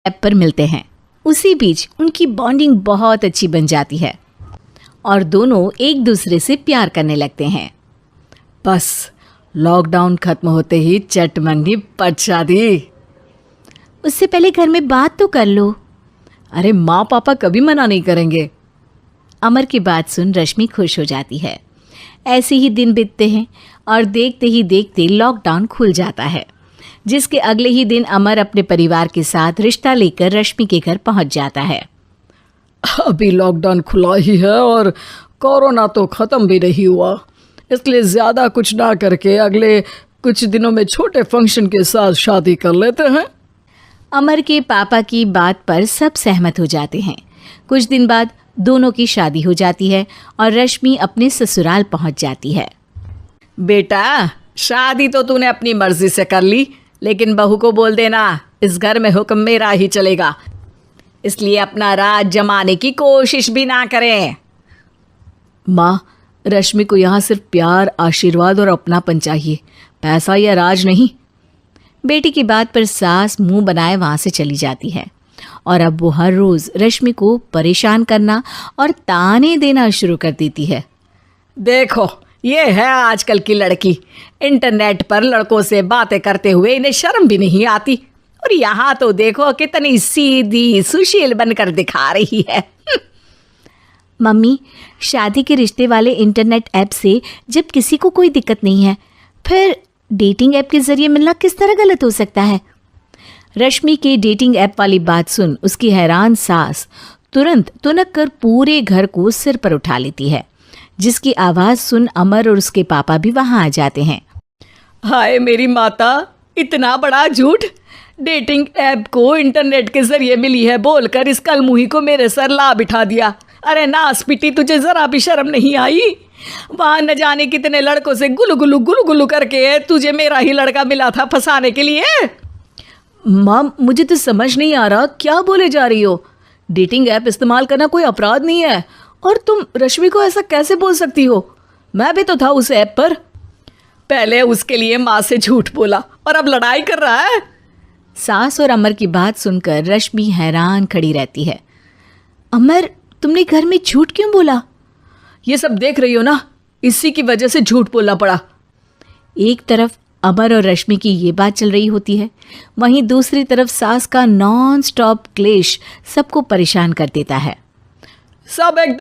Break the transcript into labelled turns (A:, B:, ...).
A: App पर मिलते हैं। उसी बीच उनकी बॉन्डिंग बहुत अच्छी बन जाती है और दोनों एक दूसरे से प्यार करने लगते हैं।
B: बस लॉकडाउन खत्म होते ही चट मंगी पट शादी।
A: उससे पहले घर में बात तो कर लो।
B: अरे माँ पापा कभी मना नहीं करेंगे।
A: अमर की बात सुन रश्मि खुश हो जाती है। ऐसे ही दिन बीतते हैं और देखते ही देखते लॉकडाउन खुल जाता है, जिसके अगले ही दिन अमर अपने परिवार के साथ रिश्ता लेकर रश्मि के घर पहुंच जाता है।
B: अभी लॉकडाउन खुला ही है और कोरोना तो ख़त्म भी नहीं हुआ, इसलिए ज़्यादा कुछ ना करके अगले कुछ दिनों में छोटे फंक्शन के साथ शादी कर लेते हैं।
A: अमर के पापा की बात पर सब सहमत हो जाते हैं। कुछ दिन बाद दोनों की शादी हो जाती है और रश्मि अपने ससुराल पहुंच जाती है।
B: बेटा, शादी तो तूने अपनी मर्जी से कर ली, लेकिन बहू को बोल देना इस घर में हुक्म मेरा ही चलेगा, इसलिए अपना राज जमाने की कोशिश भी ना करें। माँ, रश्मि को यहाँ सिर्फ प्यार, आशीर्वाद और अपनापन चाहिए, पैसा या राज नहीं।
A: बेटी की बात पर सास मुंह बनाए वहां से चली जाती है और अब वो हर रोज रश्मि को परेशान करना और ताने देना शुरू कर देती है।
B: देखो, ये है आजकल की लड़की, इंटरनेट पर लड़कों से बातें करते हुए इन्हें शर्म भी नहीं आती, और यहाँ तो देखो कितनी सीधी सुशील बनकर दिखा रही है।
A: मम्मी, शादी के रिश्ते वाले इंटरनेट ऐप से जब किसी को कोई दिक्कत नहीं है, फिर डेटिंग ऐप के जरिए मिलना किस तरह गलत हो सकता है? रश्मि के डेटिंग ऐप वाली बात सुन उसकी हैरान सास तुरंत तुनक कर पूरे घर को सिर पर उठा लेती है, जिसकी आवाज़ सुन अमर और उसके पापा भी वहाँ आ जाते हैं।
B: हाय मेरी माता, इतना बड़ा झूठ! डेटिंग ऐप को इंटरनेट के जरिए मिली है बोलकर इस कलमुही को मेरे सर ला बिठा दिया। अरे नास पिटी, तुझे जरा भी शर्म नहीं आई? वहाँ न जाने कितने लड़कों से गुलू गुलू करके तुझे मेरा ही लड़का मिला था फंसाने के लिए। माँ, मुझे तो समझ नहीं आ रहा क्या बोले जा रही हो। डेटिंग ऐप इस्तेमाल करना कोई अपराध नहीं है, और तुम रश्मि को ऐसा कैसे बोल सकती हो? मैं भी तो था उस ऐप पर। पहले उसके लिए माँ से झूठ बोला और अब लड़ाई कर रहा है।
A: सास और अमर की बात सुनकर रश्मि हैरान खड़ी रहती है। अमर, तुमने घर में झूठ क्यों बोला?
B: ये सब देख रही हो ना, इसी की वजह से झूठ बोलना पड़ा।
A: एक तरफ अमर और रश्मि की ये बात चल रही होती है, वहीं दूसरी तरफ सास का नॉन स्टॉप क्लेश सबको परेशान कर देता है।
B: सब एक